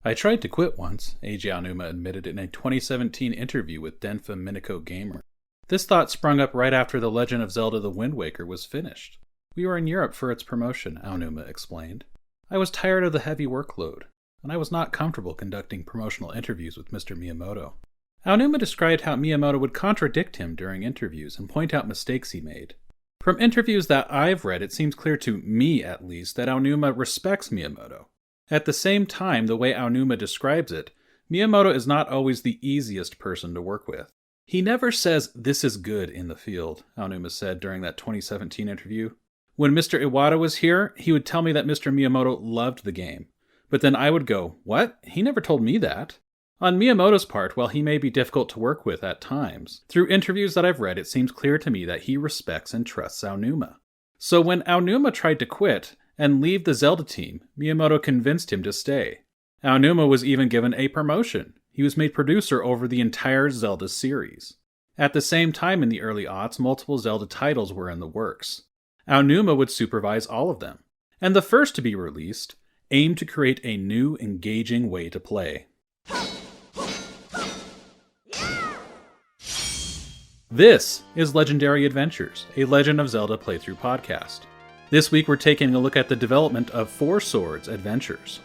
I tried to quit once, Eiji Aonuma admitted in a 2017 interview with Denfa Minako Gamer. This thought sprung up right after The Legend of Zelda The Wind Waker was finished. We were in Europe for its promotion, Aonuma explained. I was tired of the heavy workload, and I was not comfortable conducting promotional interviews with Mr. Miyamoto. Aonuma described how Miyamoto would contradict him during interviews and point out mistakes he made. From interviews that I've read, it seems clear to me, at least, that Aonuma respects Miyamoto. At the same time, the way Aonuma describes it, Miyamoto is not always the easiest person to work with. He never says, "This is good" in the field, Aonuma said during that 2017 interview. When Mr. Iwata was here, he would tell me that Mr. Miyamoto loved the game. But then I would go, "What? He never told me that." On Miyamoto's part, while he may be difficult to work with at times, through interviews that I've read, it seems clear to me that he respects and trusts Aonuma. So when Aonuma tried to quit and leave the Zelda team, Miyamoto convinced him to stay. Aonuma was even given a promotion. He was made producer over the entire Zelda series. At the same time in the early aughts, multiple Zelda titles were in the works. Aonuma would supervise all of them, and the first to be released aimed to create a new, engaging way to play. This is Legendary Adventures, a Legend of Zelda playthrough podcast. This week we're taking a look at the development of Four Swords Adventures.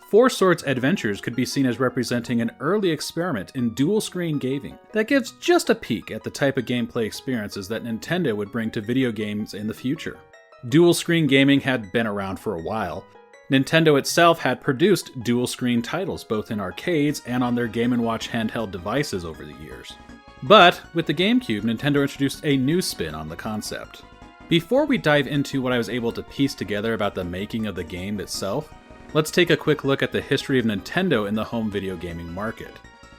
Four Swords Adventures could be seen as representing an early experiment in dual-screen gaming that gives just a peek at the type of gameplay experiences that Nintendo would bring to video games in the future. Dual-screen gaming had been around for a while. Nintendo itself had produced dual-screen titles both in arcades and on their Game & Watch handheld devices over the years. But with the GameCube, Nintendo introduced a new spin on the concept. Before we dive into what I was able to piece together about the making of the game itself, let's take a quick look at the history of Nintendo in the home video gaming market.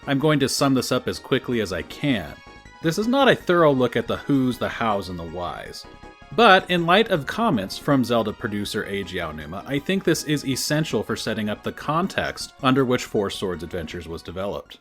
I'm going to sum this up as quickly as I can. This is not a thorough look at the who's, the how's, and the why's. But in light of comments from Zelda producer Eiji Aonuma, I think this is essential for setting up the context under which Four Swords Adventures was developed.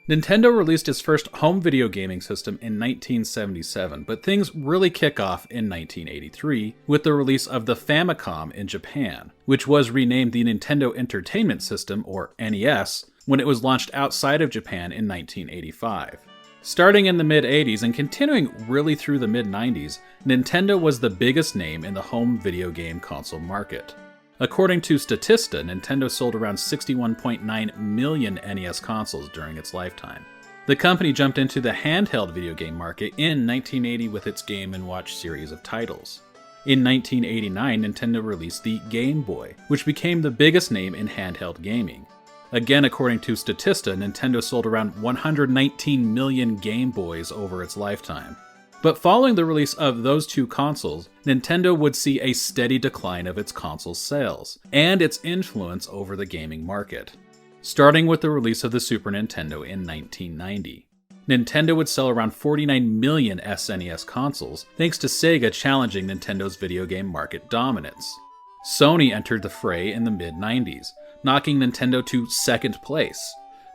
Nintendo released its first home video gaming system in 1977, but things really kick off in 1983 with the release of the Famicom in Japan, which was renamed the Nintendo Entertainment System, or NES, when it was launched outside of Japan in 1985. Starting in the mid-80s and continuing really through the mid-90s, Nintendo was the biggest name in the home video game console market. According to Statista, Nintendo sold around 61.9 million NES consoles during its lifetime. The company jumped into the handheld video game market in 1980 with its Game & Watch series of titles. In 1989, Nintendo released the Game Boy, which became the biggest name in handheld gaming. Again, according to Statista, Nintendo sold around 119 million Game Boys over its lifetime. But following the release of those two consoles, Nintendo would see a steady decline of its console sales, and its influence over the gaming market. Starting with the release of the Super Nintendo in 1990. Nintendo would sell around 49 million SNES consoles, thanks to Sega challenging Nintendo's video game market dominance. Sony entered the fray in the mid-90s, knocking Nintendo to second place.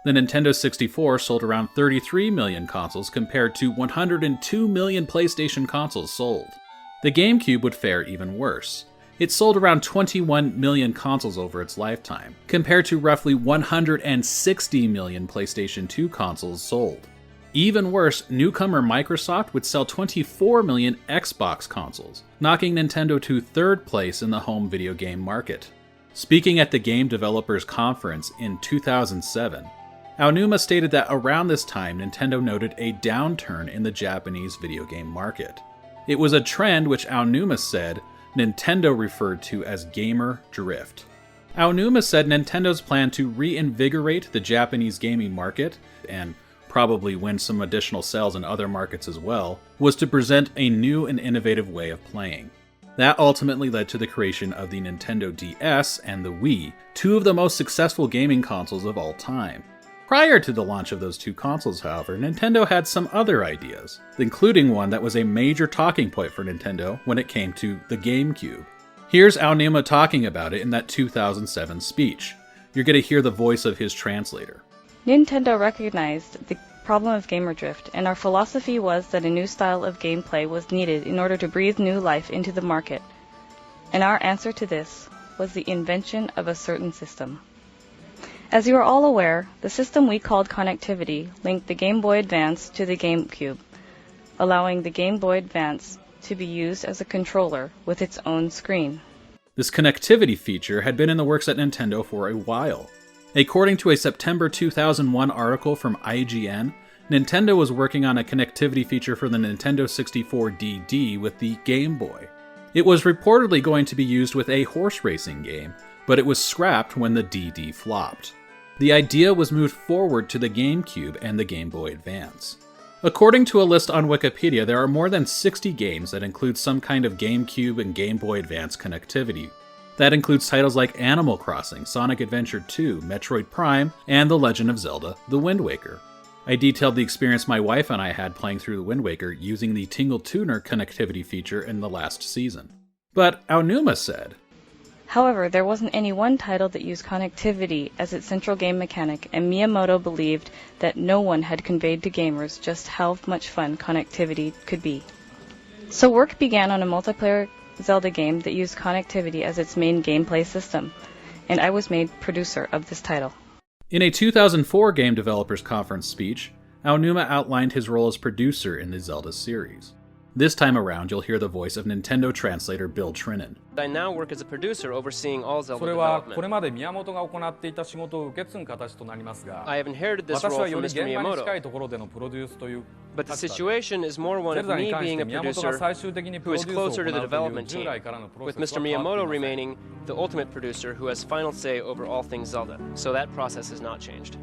The Nintendo 64 sold around 33 million consoles compared to 102 million PlayStation consoles sold. The GameCube would fare even worse. It sold around 21 million consoles over its lifetime, compared to roughly 160 million PlayStation 2 consoles sold. Even worse, newcomer Microsoft would sell 24 million Xbox consoles, knocking Nintendo to third place in the home video game market. Speaking at the Game Developers Conference in 2007, Aonuma stated that around this time, Nintendo noted a downturn in the Japanese video game market. It was a trend which Aonuma said Nintendo referred to as gamer drift. Aonuma said Nintendo's plan to reinvigorate the Japanese gaming market, and probably win some additional sales in other markets as well, was to present a new and innovative way of playing. That ultimately led to the creation of the Nintendo DS and the Wii, two of the most successful gaming consoles of all time. Prior to the launch of those two consoles, however, Nintendo had some other ideas, including one that was a major talking point for Nintendo when it came to the GameCube. Here's Aonuma talking about it in that 2007 speech. You're going to hear the voice of his translator. Nintendo recognized the problem of gamer drift, and our philosophy was that a new style of gameplay was needed in order to breathe new life into the market. And our answer to this was the invention of a certain system. As you are all aware, the system we called Connectivity linked the Game Boy Advance to the GameCube, allowing the Game Boy Advance to be used as a controller with its own screen. This connectivity feature had been in the works at Nintendo for a while. According to a September 2001 article from IGN, Nintendo was working on a connectivity feature for the Nintendo 64 DD with the Game Boy. It was reportedly going to be used with a horse racing game, but it was scrapped when the DD flopped. The idea was moved forward to the GameCube and the Game Boy Advance. According to a list on Wikipedia, there are more than 60 games that include some kind of GameCube and Game Boy Advance connectivity. That includes titles like Animal Crossing, Sonic Adventure 2, Metroid Prime, and The Legend of Zelda: The Wind Waker. I detailed the experience my wife and I had playing through The Wind Waker using the Tingle Tuner connectivity feature in the last season. But Aonuma said, However, there wasn't any one title that used connectivity as its central game mechanic, and Miyamoto believed that no one had conveyed to gamers just how much fun connectivity could be. So work began on a multiplayer Zelda game that used connectivity as its main gameplay system, and I was made producer of this title. In a 2004 Game Developers Conference speech, Aonuma outlined his role as producer in the Zelda series. This time around, you'll hear the voice of Nintendo translator Bill Trinan. I now work as a producer overseeing all Zelda それは development. これまで宮本が行っていた仕事を受け継ぐ形となりますが、 I have inherited this 私 role はよ from り Mr. 現場に近 Miyamoto, いところでのプロデュースという but the 立場で situation is more one ゼ of ルダに me 関し being て a 宮本が producer 最終的にプロ who デ is ュースを closer 行 to the うという development 従 team, 来からのプロ with セス Mr. は変わってい Miyamoto ません。 remaining the ultimate producer who has final say over all things Zelda. So that process has not changed.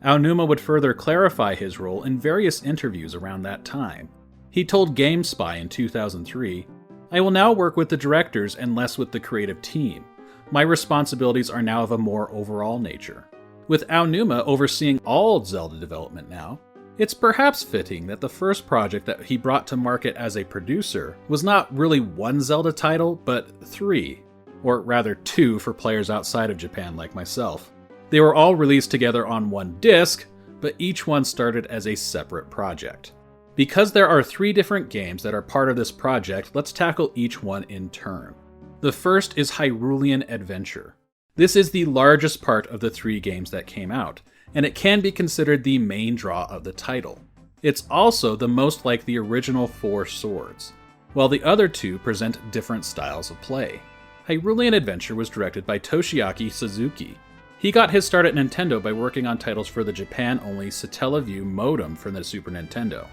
Aonuma would further clarify his role in various interviews around that time. He told GameSpy in 2003, I will now work with the directors and less with the creative team. My responsibilities are now of a more overall nature. With Aonuma overseeing all Zelda development now, it's perhaps fitting that the first project that he brought to market as a producer was not really one Zelda title, but three, or rather two for players outside of Japan like myself. They were all released together on one disc, but each one started as a separate project. Because there are three different games that are part of this project, let's tackle each one in turn. The first is Hyrule Adventure. This is the largest part of the three games that came out, and it can be considered the main draw of the title. It's also the most like the original Four Swords, while the other two present different styles of play. Hyrule Adventure was directed by Toshiaki Suzuki. He got his start at Nintendo by working on titles for the Japan-only Satellaview modem for the Super Nintendo.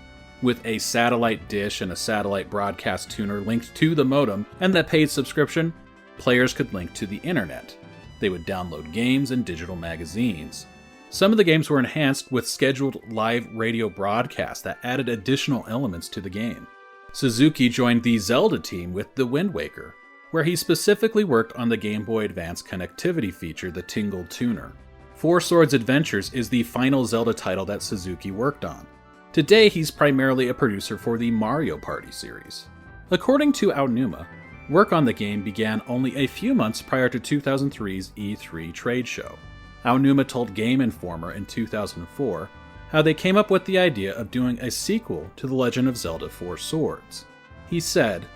With a satellite dish and a satellite broadcast tuner linked to the modem and the paid subscription, players could link to the internet. They would download games and digital magazines. Some of the games were enhanced with scheduled live radio broadcasts that added additional elements to the game. Suzuki joined the Zelda team with The Wind Waker, where he specifically worked on the Game Boy Advance connectivity feature, the Tingle Tuner. Four Swords Adventures is the final Zelda title that Suzuki worked on. Today, he's primarily a producer for the Mario Party series. According to Aonuma, work on the game began only a few months prior to 2003's E3 trade show. Aonuma told Game Informer in 2004 how they came up with the idea of doing a sequel to The Legend of Zelda: Four Swords. He said,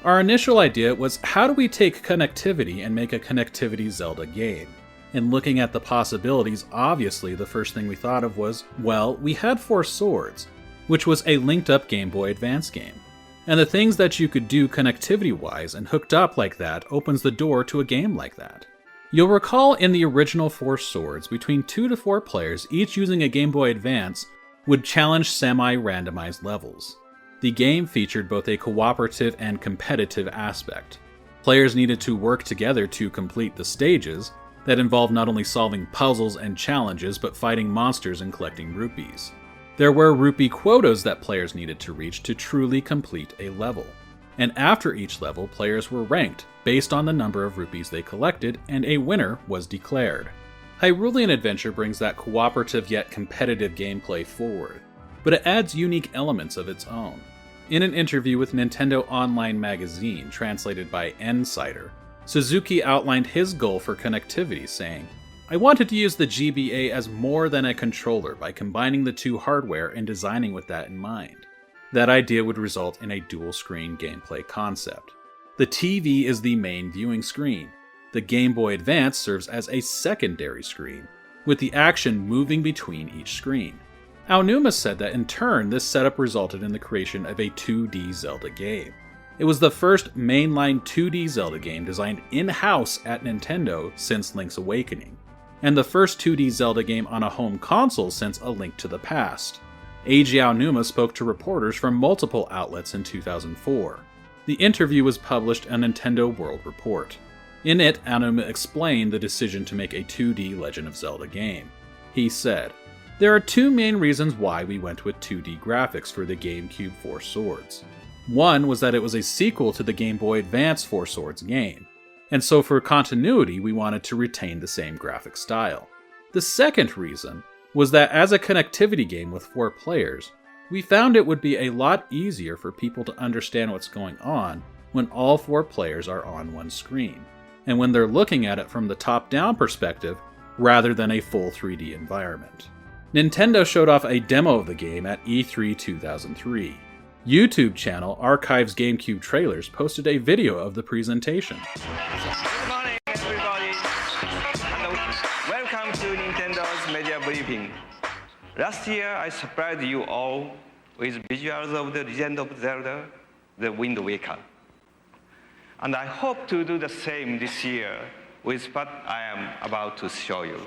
our initial idea was, how do we take connectivity and make a connectivity Zelda game? And looking at the possibilities, obviously the first thing we thought of was, well, we had Four Swords, which was a linked-up Game Boy Advance game. And the things that you could do connectivity-wise and hooked up like that opens the door to a game like that. You'll recall in the original Four Swords, between 2 to 4 players, each using a Game Boy Advance, would challenge semi-randomized levels. The game featured both a cooperative and competitive aspect. Players needed to work together to complete the stages, that involved not only solving puzzles and challenges, but fighting monsters and collecting rupees. There were rupee quotas that players needed to reach to truly complete a level. And after each level, players were ranked based on the number of rupees they collected, and a winner was declared. Hyrule Adventure brings that cooperative yet competitive gameplay forward, but it adds unique elements of its own. In an interview with Nintendo Online Magazine, translated by Insider, Suzuki outlined his goal for connectivity, saying, I wanted to use the GBA as more than a controller by combining the two hardware and designing with that in mind. That idea would result in a dual-screen gameplay concept. The TV is the main viewing screen. The Game Boy Advance serves as a secondary screen, with the action moving between each screen. Aonuma said that in turn, this setup resulted in the creation of a 2D Zelda game. It was the first mainline 2D Zelda game designed in-house at Nintendo since Link's Awakening, and the first 2D Zelda game on a home console since A Link to the Past. Eiji Aonuma spoke to reporters from multiple outlets in 2004. The interview was published on Nintendo World Report. In it, Aonuma explained the decision to make a 2D Legend of Zelda game. He said, "There are two main reasons why we went with 2D graphics for the GameCube Four Swords. One was that it was a sequel to the Game Boy Advance Four Swords game, and so for continuity we wanted to retain the same graphic style. The second reason was that as a connectivity game with 4 players, we found it would be a lot easier for people to understand what's going on when all 4 players are on one screen, and when they're looking at it from the top-down perspective rather than a full 3D environment." Nintendo showed off a demo of the game at E3 2003. YouTube channel Archives GameCube Trailers posted a video of the presentation. Good morning, everybody, and welcome to Nintendo's media briefing. Last year, I surprised you all with visuals of the Legend of Zelda, The Wind Waker. And I hope to do the same this year with what I am about to show you.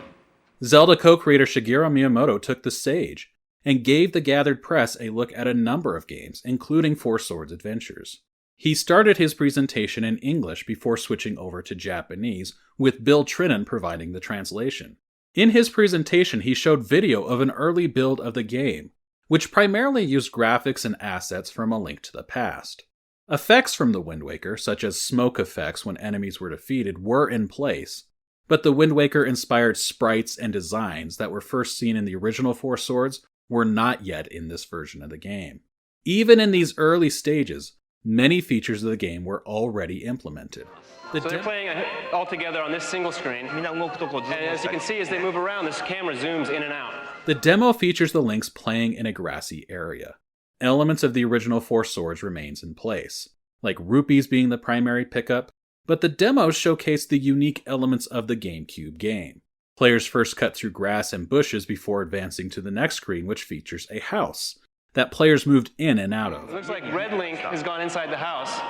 Zelda co-creator Shigeru Miyamoto took the stage and gave the gathered press a look at a number of games, including Four Swords Adventures. He started his presentation in English before switching over to Japanese, with Bill Trinan providing the translation. In his presentation, he showed video of an early build of the game, which primarily used graphics and assets from A Link to the Past. Effects from the Wind Waker, such as smoke effects when enemies were defeated, were in place, but the Wind Waker-inspired sprites and designs that were first seen in the original Four Swords were not yet in this version of the game. Even in these early stages, many features of the game were already implemented. So they're playing all together on this single screen, and as you can see, as they move around, this camera zooms in and out. The demo features the Links playing in a grassy area. Elements of the original Four Swords remains in place, like rupees being the primary pickup, but the demos showcase the unique elements of the GameCube game. Players first cut through grass and bushes before advancing to the next screen, which features a house that players moved in and out of. It looks like Red Link has gone inside the house.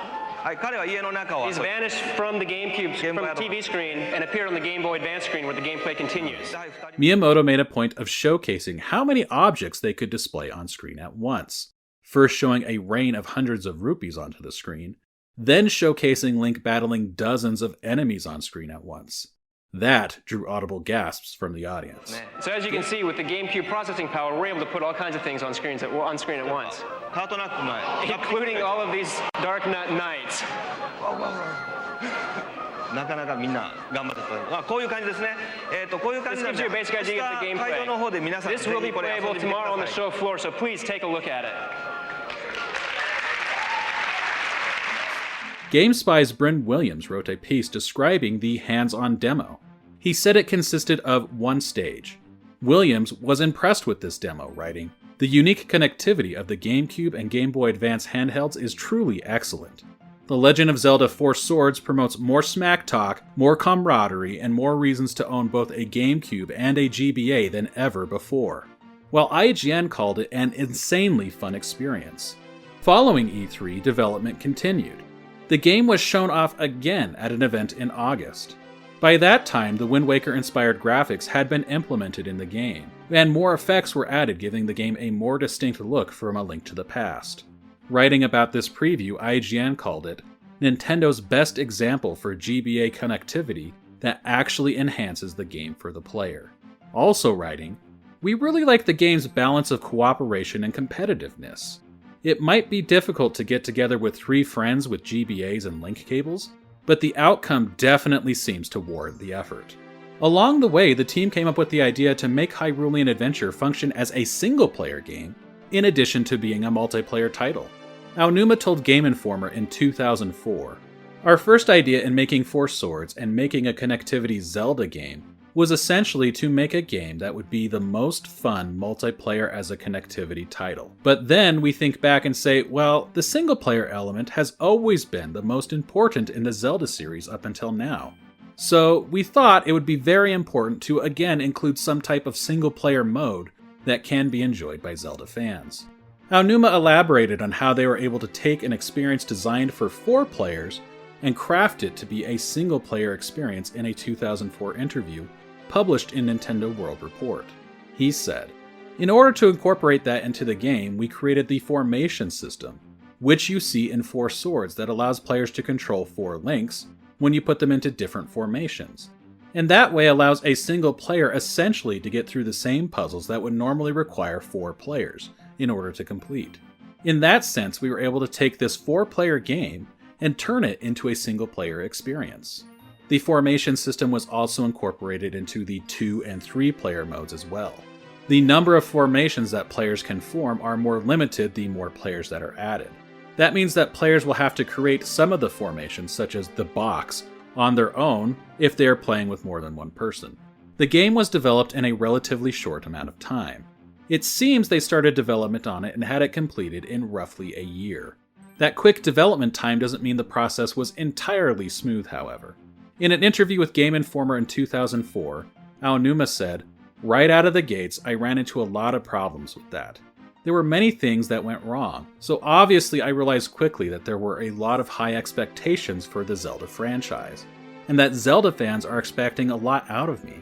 He's vanished from the GameCube, from the TV screen, and appeared on the Game Boy Advance screen where the gameplay continues. Miyamoto made a point of showcasing how many objects they could display on screen at once, first showing a rain of hundreds of rupees onto the screen, then showcasing Link battling dozens of enemies on screen at once. That drew audible gasps from the audience. So as you can see, with the GameCube processing power, we're able to put all kinds of things on screen at once, including all of these Dark Knights. なかなかみんな頑張ってた。こういう感じですね。こういう感じなんで、 This gives you a basic idea of the gameplay. 会場の方で皆さん This will be playable tomorrow on the show floor, so please take a look at it. GameSpy's Bryn Williams wrote a piece describing the hands-on demo. He said it consisted of one stage. Williams was impressed with this demo, writing, "The unique connectivity of the GameCube and Game Boy Advance handhelds is truly excellent. The Legend of Zelda Four Swords promotes more smack talk, more camaraderie, and more reasons to own both a GameCube and a GBA than ever before," while IGN called it an insanely fun experience. Following E3, development continued. The game was shown off again at an event in August. By that time, the Wind Waker-inspired graphics had been implemented in the game, and more effects were added, giving the game a more distinct look from A Link to the Past. Writing about this preview, IGN called it Nintendo's best example for GBA connectivity that actually enhances the game for the player. Also writing, "We really like the game's balance of cooperation and competitiveness. It might be difficult to get together with 3 friends with GBAs and link cables, but the outcome definitely seems to warrant the effort." Along the way, the team came up with the idea to make Hyrule Adventure function as a single-player game, in addition to being a multiplayer title. Aonuma told Game Informer in 2004, "Our first idea in making Four Swords and making a connectivity Zelda game was essentially to make a game that would be the most fun multiplayer as a connectivity title. But then we think back and say, well, the single player element has always been the most important in the Zelda series up until now. So we thought it would be very important to again include some type of single player mode that can be enjoyed by Zelda fans. Aonuma elaborated on how they were able to take an experience designed for 4 players and craft it to be a single player experience in a 2004 interview published in Nintendo World Report. He said, "In order to incorporate that into the game, we created the formation system, which you see in 4 Swords that allows players to control 4 links when you put them into different formations. And that way allows a single player essentially to get through the same puzzles that would normally require 4 players in order to complete. In that sense, we were able to take this 4-player game and turn it into a single player experience." The formation system was also incorporated into the 2 and 3 player modes as well. The number of formations that players can form are more limited the more players that are added. That means that players will have to create some of the formations, such as the box, on their own if they are playing with more than one person. The game was developed in a relatively short amount of time. It seems they started development on it and had it completed in roughly a year. That quick development time doesn't mean the process was entirely smooth, however. In an interview with Game Informer in 2004, Aonuma said, "Right out of the gates, I ran into a lot of problems with that. There were many things that went wrong, so obviously I realized quickly that there were a lot of high expectations for the Zelda franchise, and that Zelda fans are expecting a lot out of me.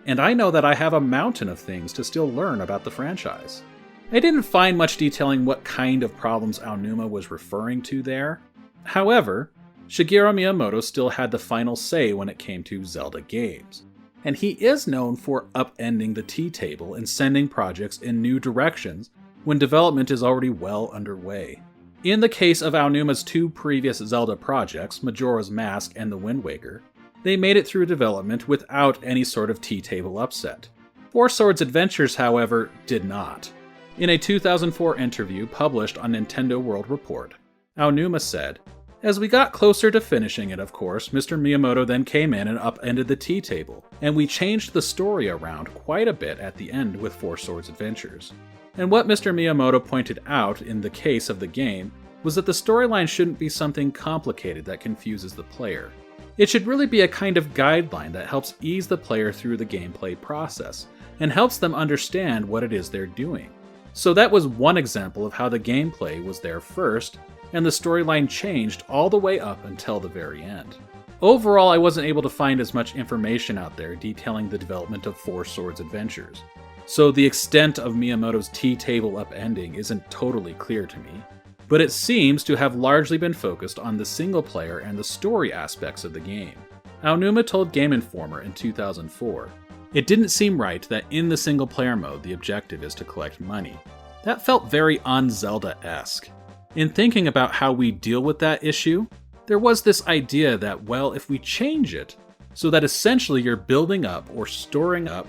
And I know that I have a mountain of things to still learn about the franchise." I didn't find much detailing what kind of problems Aonuma was referring to there. However, Shigeru Miyamoto still had the final say when it came to Zelda games, and he is known for upending the tea table and sending projects in new directions when development is already well underway. In the case of Aonuma's 2 previous Zelda projects, Majora's Mask and The Wind Waker, they made it through development without any sort of tea table upset. 4 Swords Adventures, however, did not. In a 2004 interview published on Nintendo World Report, Aonuma said, "As we got closer to finishing it, of course, Mr. Miyamoto then came in and upended the tea table, and we changed the story around quite a bit at the end with 4 Swords Adventures. And what Mr. Miyamoto pointed out in the case of the game was that the storyline shouldn't be something complicated that confuses the player. It should really be a kind of guideline that helps ease the player through the gameplay process, and helps them understand what it is they're doing. So that was one example of how the gameplay was there first, and the storyline changed all the way up until the very end. Overall, I wasn't able to find as much information out there detailing the development of 4 Swords Adventures, so the extent of Miyamoto's tea table upending isn't totally clear to me, but it seems to have largely been focused on the single player and the story aspects of the game. Aonuma told Game Informer in 2004, "It didn't seem right that in the single player mode the objective is to collect money. That felt very un-Zelda-esque. In thinking about how we deal with that issue, there was this idea that, well, if we change it so that essentially you're building up or storing up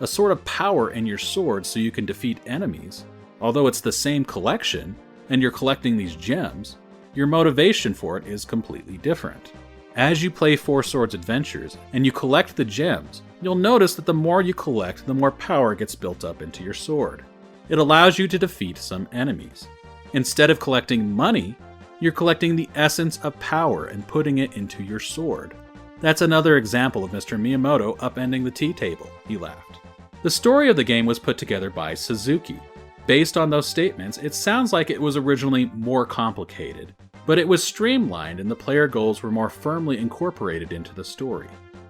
a sort of power in your sword so you can defeat enemies, although it's the same collection and you're collecting these gems, your motivation for it is completely different. As you play 4 Swords Adventures and you collect the gems, you'll notice that the more you collect, the more power gets built up into your sword. It allows you to defeat some enemies. Instead of collecting money, you're collecting the essence of power and putting it into your sword. That's another example of Mr. Miyamoto upending the tea table," he laughed. The story of the game was put together by Suzuki. Based on those statements, it sounds like it was originally more complicated, but it was streamlined and the player goals were more firmly incorporated into the story.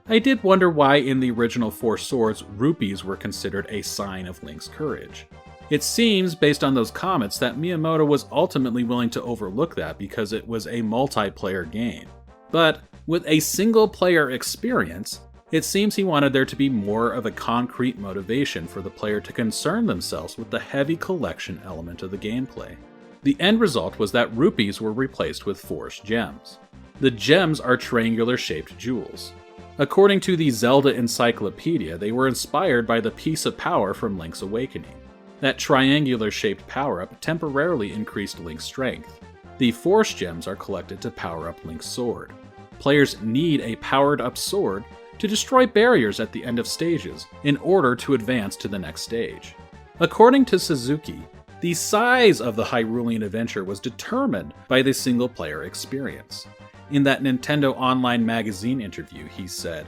I did wonder why in the original 4 Swords, rupees were considered a sign of Link's courage. It seems, based on those comments, that Miyamoto was ultimately willing to overlook that because it was a multiplayer game. But with a single-player experience, it seems he wanted there to be more of a concrete motivation for the player to concern themselves with the heavy collection element of the gameplay. The end result was that rupees were replaced with forest gems. The gems are triangular-shaped jewels. According to the Zelda Encyclopedia, they were inspired by the Piece of Power from Link's Awakening. That triangular-shaped power-up temporarily increased Link's strength. The Force Gems are collected to power up Link's sword. Players need a powered-up sword to destroy barriers at the end of stages in order to advance to the next stage. According to Suzuki, the size of the Hyrulean Adventure was determined by the single-player experience. In that Nintendo Online magazine interview, he said,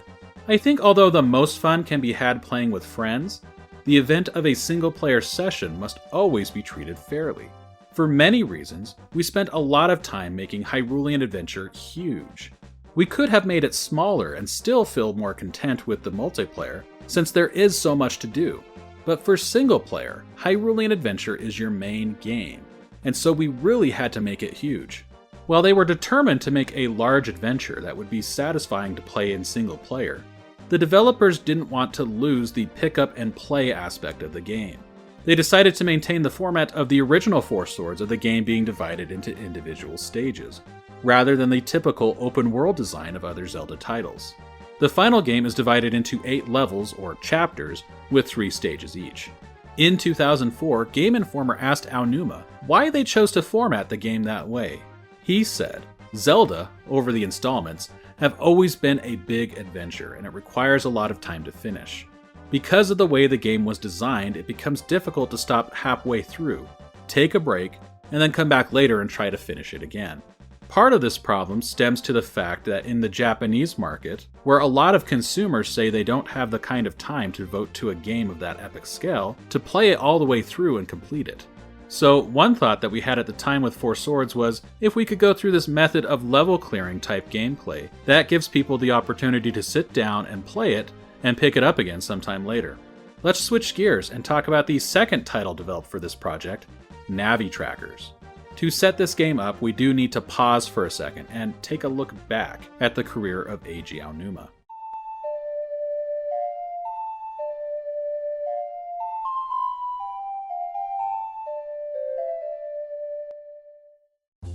"I think although the most fun can be had playing with friends, the event of a single-player session must always be treated fairly. For many reasons, we spent a lot of time making Hyrulean Adventure huge. We could have made it smaller and still feel more content with the multiplayer, since there is so much to do. But for single player, Hyrulean Adventure is your main game, and so we really had to make it huge." While they were determined to make a large adventure that would be satisfying to play in single player, the developers didn't want to lose the pick up and play aspect of the game. They decided to maintain the format of the original Four Swords of the game being divided into individual stages, rather than the typical open world design of other Zelda titles. The final game is divided into 8 levels, or chapters, with 3 stages each. In 2004, Game Informer asked Aonuma why they chose to format the game that way. He said, "Zelda, over the installments, have always been a big adventure, and it requires a lot of time to finish. Because of the way the game was designed, it becomes difficult to stop halfway through, take a break, and then come back later and try to finish it again." Part of this problem stems to the fact that in the Japanese market, where a lot of consumers say they don't have the kind of time to devote to a game of that epic scale to play it all the way through and complete it. So one thought that we had at the time with Four Swords was, if we could go through this method of level clearing type gameplay, that gives people the opportunity to sit down and play it and pick it up again sometime later. Let's switch gears and talk about the second title developed for this project, Navi Trackers. To set this game up, we do need to pause for a second and take a look back at the career of Eiji Aonuma.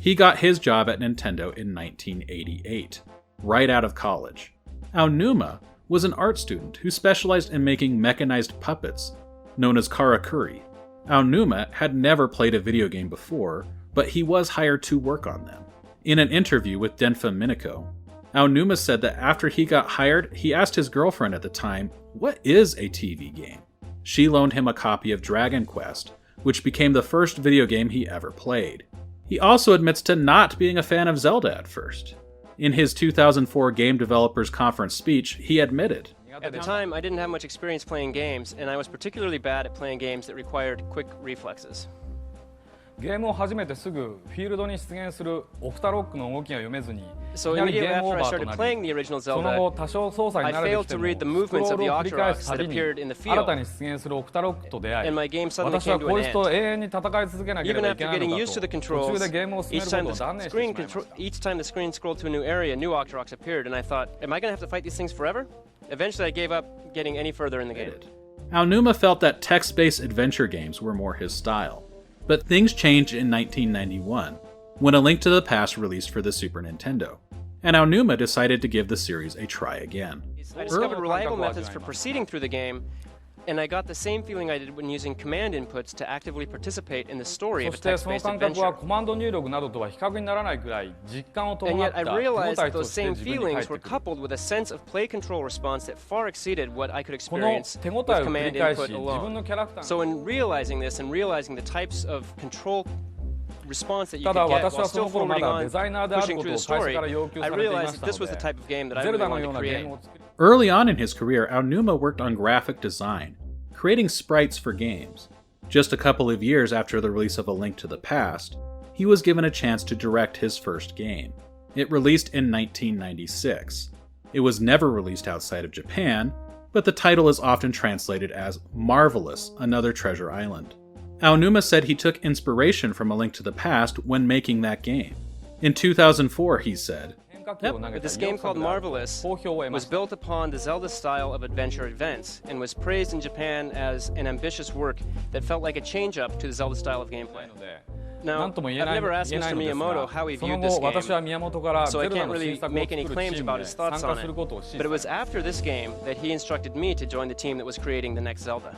He got his job at Nintendo in 1988, right out of college. Aonuma was an art student who specialized in making mechanized puppets, known as karakuri. Aonuma had never played a video game before, but he was hired to work on them. In an interview with Denfa Minako, Aonuma said that after he got hired, he asked his girlfriend at the time, "What is a TV game?" She loaned him a copy of Dragon Quest, which became the first video game he ever played. He also admits to not being a fan of Zelda at first. In his 2004 Game Developers Conference speech, he admitted, "At the time, I didn't have much experience playing games, and I was particularly bad at playing games that required quick reflexes." ゲームを始めてすぐフィールドに出現するオクタロックの動きが読めずに、 So いきなりゲ immediately ームオー after I バーと started な playing り、 the original その Zelda, 後多少操作に I 慣れて failed きて to も read the スク movements ロ of ー the ルを繰り返す Octoroks た that びに appeared in the 新た field, に出現するオクタロックと出会い、 and my game suddenly 私は came to こ an いつと end. 永遠に戦い続けなけれ Even ばい after けない getting のだ used to the と、途 controls, 中でゲームを進め each るこ time とを the 断念してしまいました screen scrolled to a new area, new Octoroks appeared, and I thought, am I going to have to fight these things forever? Eventually, I gave up getting any further in the game. Aonuma felt that text-based adventure games were more his style. But things changed in 1991, when A Link to the Past released for the Super Nintendo, and Aonuma decided to give the series a try again. I discovered reliable methods for proceeding through the game, and I got the same feeling I did when using command inputs to actively participate in the story そ of し a てその text-based 感覚は adventure. コマンド入力などとは比較にならないくらい実感を And 伴っ yet I た手応 realized え that と those して same 自分に返っ feelings て were くる。 coupled with a sense of play control response that far exceeded what I could この experience 手応 with えを繰 command り返し input 自分の alone. キャラクター So in realizing this and realizing the types of control response that you た could だ get 私 while はそ still の頃ま forwarding だデ on ザイナーである pushing こと through を the 会社から story, 要求 I されていま realized し that た this の was the で、 type of game that I ゼル really ダの wanted よう to なゲー create. ムを作り Early on in his career, Aonuma worked on graphic design, creating sprites for games. Just a couple of years after the release of A Link to the Past, he was given a chance to direct his first game. It released in 1996. It was never released outside of Japan, but the title is often translated as Marvelous, Another Treasure Island. Aonuma said he took inspiration from A Link to the Past when making that game. In 2004, he said, 変化球を投げ But た this 意欲 game called 作である Marvelous 好評を得ま was した。 built upon the Zelda style of adventure events and was praised in Japan as an ambitious work that felt like a change up to the Zelda style of gameplay. ので Now, 何とも言え I've ない never asked 言えない Mr. のです Miyamoto が、 how he その viewed this 後私は game, 宮本から so I ゼルダ can't の新 really 作を make 作 any る claims チー about ム his で thoughts 参加 on する it. ことを示唆 But it さ was れ after this game that he instructed me to join the team that was creating the next Zelda.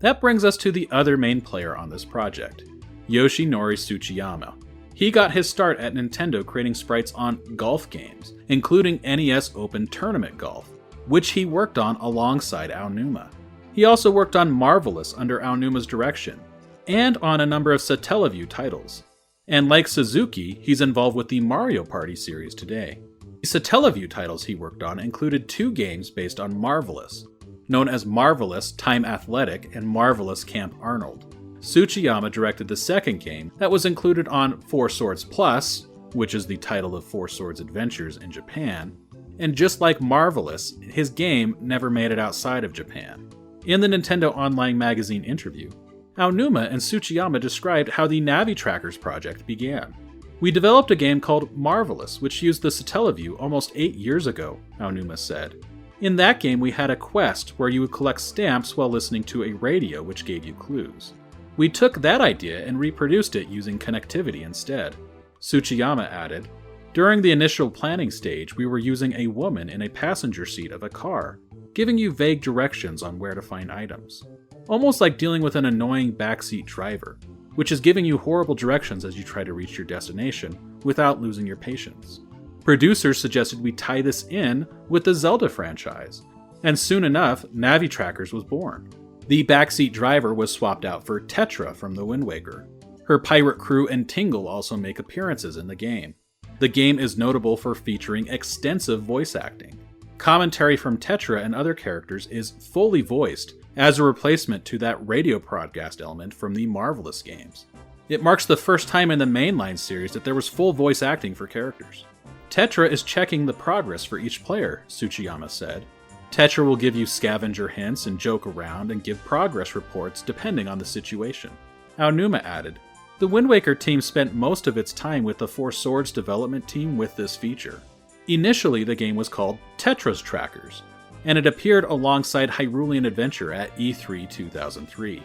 That brings us to the other main player on this project, Yoshinori Tsuchiyama. He got his start at Nintendo creating sprites on golf games, including NES Open Tournament Golf. which he worked on alongside Aonuma. He also worked on Marvelous under Aonuma's direction, and on a number of Satellaview titles. And like Suzuki, he's involved with the Mario Party series today. The Satellaview titles he worked on included 2 games based on Marvelous, known as Marvelous Time Athletic and Marvelous Camp Arnold. Tsuchiyama directed the second game that was included on Four Swords Plus, which is the title of Four Swords Adventures in Japan, and just like Marvelous, his game never made it outside of Japan. In the Nintendo Online Magazine interview, Aonuma and Tsuchiyama described how the Navi Trackers project began. "We developed a game called Marvelous, which used the Satellaview almost 8 years ago," Aonuma said. "In that game we had a quest where you would collect stamps while listening to a radio which gave you clues. We took that idea and reproduced it using connectivity instead." Tsuchiyama added, "During the initial planning stage, we were using a woman in a passenger seat of a car, giving you vague directions on where to find items. Almost like dealing with an annoying backseat driver, which is giving you horrible directions as you try to reach your destination without losing your patience. Producers suggested we tie this in with the Zelda franchise, and soon enough, Navi Trackers was born. The backseat driver was swapped out for Tetra from the Wind Waker. Her pirate crew and Tingle also make appearances in the game. The game is notable for featuring extensive voice acting. Commentary from Tetra and other characters is fully voiced as a replacement to that radio broadcast element from the Marvelous games. It marks the first time in the mainline series that there was full voice acting for characters. Tetra is checking the progress for each player," Tsuchiyama said. "Tetra will give you scavenger hints and joke around and give progress reports depending on the situation." Aonuma added, "The Wind Waker team spent most of its time with the Four Swords development team with this feature. Initially, the game was called Tetra's Trackers, and it appeared alongside Hyrule Adventure at E3 2003.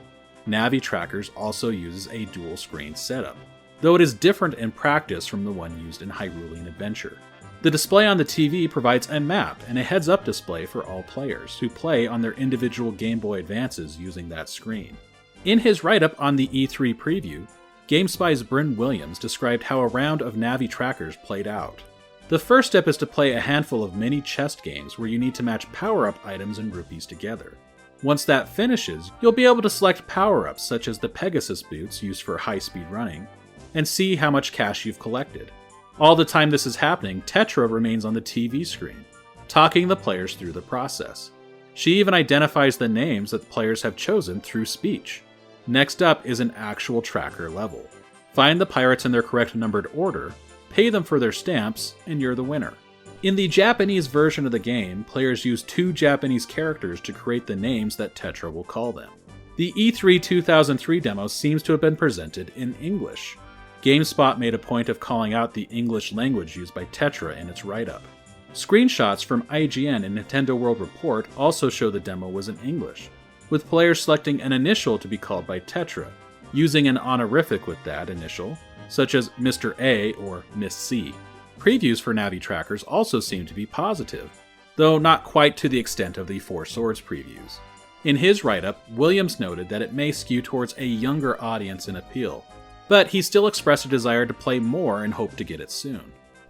Navi Trackers also uses a dual-screen setup, though it is different in practice from the one used in Hyrule Adventure. The display on the TV provides a map and a heads-up display for all players who play on their individual Game Boy Advances using that screen." In his write-up on the E3 preview, GameSpy's Bryn Williams described how a round of Navi Trackers played out. "The first step is to play a handful of mini chest games where you need to match power-up items and rupees together. Once that finishes, you'll be able to select power-ups such as the Pegasus boots used for high-speed running, and see how much cash you've collected. All the time this is happening, Tetra remains on the TV screen, talking the players through the process. She even identifies the names that the players have chosen through speech. Next up is an actual tracker level. Find the pirates in their correct numbered order, pay them for their stamps, and you're the winner." In the Japanese version of the game, players use 2 Japanese characters to create the names that Tetra will call them. The E3 2003 demo seems to have been presented in English. GameSpot made a point of calling out the English language used by Tetra in its write-up. Screenshots from IGN and Nintendo World Report also show the demo was in English, with players selecting an initial to be called by Tetra, using an honorific with that initial, such as Mr. A or Miss C. Previews for Navi Trackers also seem to be positive, though not quite to the extent of the Four Swords previews. In his write-up, Williams noted that it may skew towards a younger audience in appeal, but he still expressed a desire to play more and hoped to get it soon.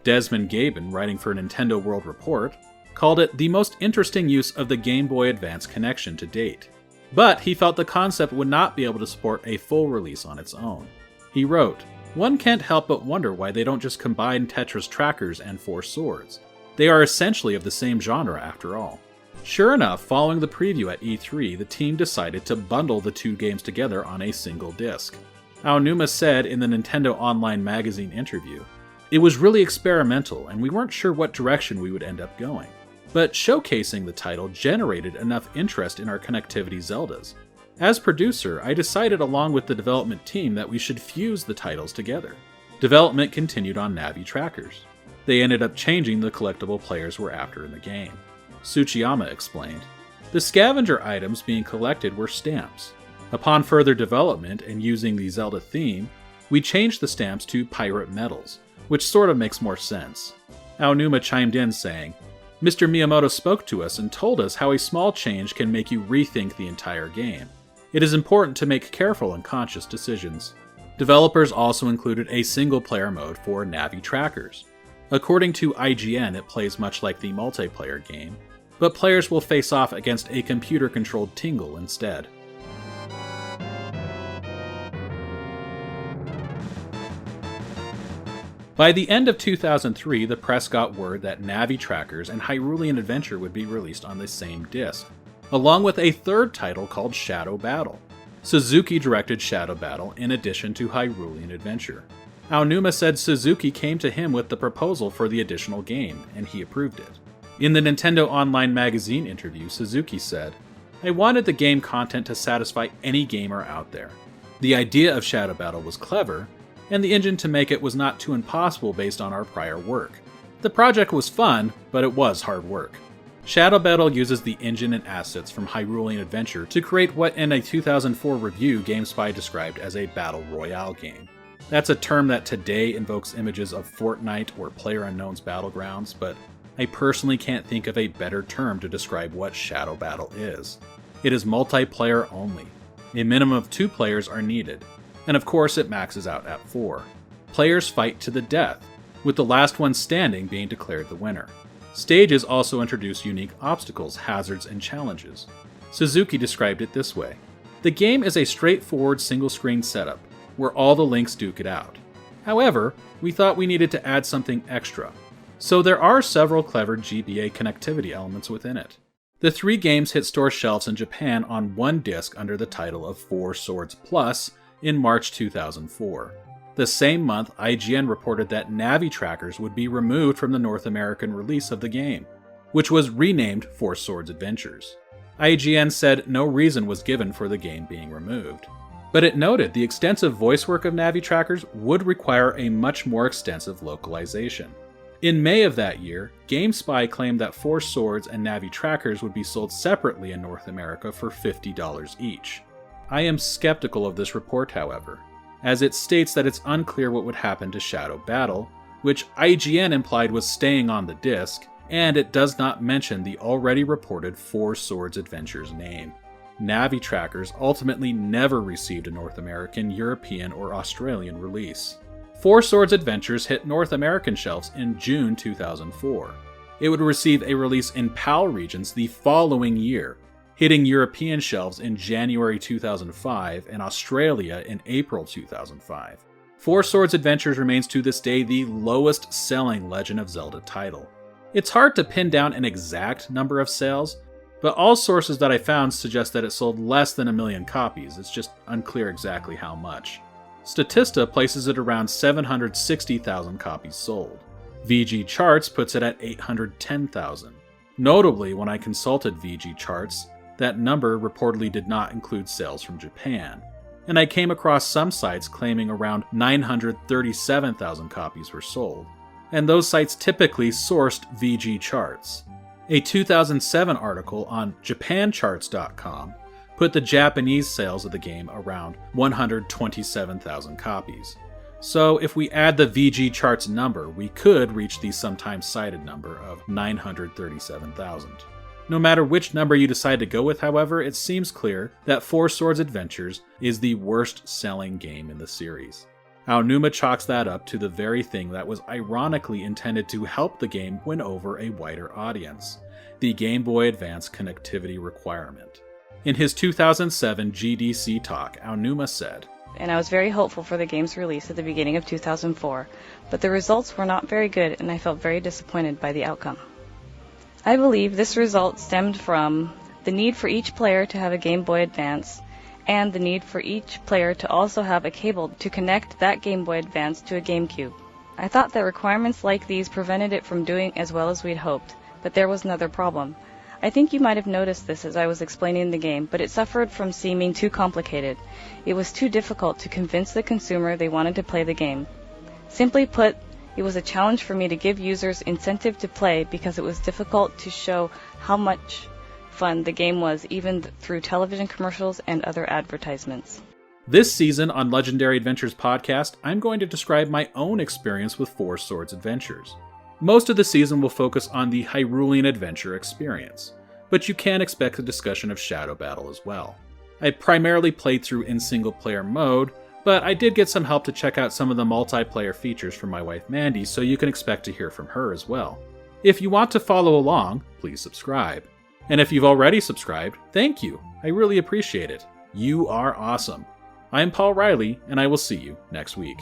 Desmond Gabin, writing for Nintendo World Report, called it the most interesting use of the Game Boy Advance connection to date, but he felt the concept would not be able to support a full release on its own. He wrote, "One can't help but wonder why they don't just combine Tetra's Trackers and Four Swords. They are essentially of the same genre after all." Sure enough, following the preview at E3, the team decided to bundle the 2 games together on a single disc. Aonuma said in the Nintendo Online Magazine interview, "It was really experimental and we weren't sure what direction we would end up going. But showcasing the title generated enough interest in our connectivity Zeldas. As producer, I decided along with the development team that we should fuse the titles together." Development continued on Navi Trackers. They ended up changing the collectible players were after in the game. Tsuchiyama explained, "The scavenger items being collected were stamps. Upon further development and using the Zelda theme, we changed the stamps to pirate medals, which sort of makes more sense." Aonuma chimed in saying, "Mr. Miyamoto spoke to us and told us how a small change can make you rethink the entire game. It is important to make careful and conscious decisions." Developers also included a single-player mode for Navi Trackers. According to IGN, it plays much like the multiplayer game, but players will face off against a computer-controlled Tingle instead. By the end of 2003, the press got word that Navi Trackers and Hyrule Adventure would be released on the same disc, along with a third title called Shadow Battle. Suzuki directed Shadow Battle in addition to Hyrule Adventure. Aonuma said Suzuki came to him with the proposal for the additional game, and he approved it. In the Nintendo Online Magazine interview, Suzuki said, "I wanted the game content to satisfy any gamer out there. The idea of Shadow Battle was clever, and the engine to make it was not too impossible based on our prior work. The project was fun, but it was hard work." Shadow Battle uses the engine and assets from Hyrule Adventure to create what in a 2004 review GameSpy described as a battle royale game. That's a term that today invokes images of Fortnite or PlayerUnknown's Battlegrounds, but I personally can't think of a better term to describe what Shadow Battle is. It is multiplayer only. A minimum of 2 players are needed, and of course it maxes out at 4. Players fight to the death, with the last one standing being declared the winner. Stages also introduce unique obstacles, hazards, and challenges. Suzuki described it this way: "The game is a straightforward single-screen setup, where all the links duke it out. However, we thought we needed to add something extra. So there are several clever GBA connectivity elements within it." The 3 games hit store shelves in Japan on one disc under the title of 4 Swords Plus in March 2004. The same month, IGN reported that Navi Trackers would be removed from the North American release of the game, which was renamed 4 Swords Adventures. IGN said no reason was given for the game being removed. But it noted the extensive voice work of Navi Trackers would require a much more extensive localization. In May of that year, GameSpy claimed that 4 Swords and Navi Trackers would be sold separately in North America for $50 each. I am skeptical of this report, however, as it states that it's unclear what would happen to Shadow Battle, which IGN implied was staying on the disc, and it does not mention the already reported 4 Swords Adventures name. Navi Trackers ultimately never received a North American, European, or Australian release. 4 Swords Adventures hit North American shelves in June 2004. It would receive a release in PAL regions the following year, hitting European shelves in January 2005 and Australia in April 2005. 4 Swords Adventures remains to this day the lowest selling Legend of Zelda title. It's hard to pin down an exact number of sales, but all sources that I found suggest that it sold less than 1 million copies. It's just unclear exactly how much. Statista places it around 760,000 copies sold. VG Charts puts it at 810,000. Notably, when I consulted VG Charts, that number reportedly did not include sales from Japan, and I came across some sites claiming around 937,000 copies were sold, and those sites typically sourced VG Charts. A 2007 article on JapanCharts.com put the Japanese sales of the game around 127,000 copies. So if we add the VG Charts number, we could reach the sometimes cited number of 937,000. No matter which number you decide to go with, however, it seems clear that 4 Swords Adventures is the worst selling game in the series. Aonuma chalks that up to the very thing that was ironically intended to help the game win over a wider audience: the Game Boy Advance connectivity requirement. In his 2007 GDC talk, Aonuma said, "And I was very hopeful for the game's release at the beginning of 2004, but the results were not very good and I felt very disappointed by the outcome. I believe this result stemmed from the need for each player to have a Game Boy Advance, and the need for each player to also have a cable to connect that Game Boy Advance to a GameCube. I thought that requirements like these prevented it from doing as well as we'd hoped, but there was another problem. I think you might have noticed this as I was explaining the game, but it suffered from seeming too complicated. It was too difficult to convince the consumer they wanted to play the game. Simply put, it was a challenge for me to give users incentive to play because it was difficult to show how much fun the game was even through television commercials and other advertisements." This season on Legendary Adventures podcast, I'm going to describe my own experience with 4 Swords Adventures. Most of the season will focus on the Hyrule Adventure experience, but you can expect a discussion of Shadow Battle as well. I primarily played through in single-player mode, but I did get some help to check out some of the multiplayer features from my wife Mandy, so you can expect to hear from her as well. If you want to follow along, please subscribe. And if you've already subscribed, thank you. I really appreciate it. You are awesome. I'm Paul Riley, and I will see you next week.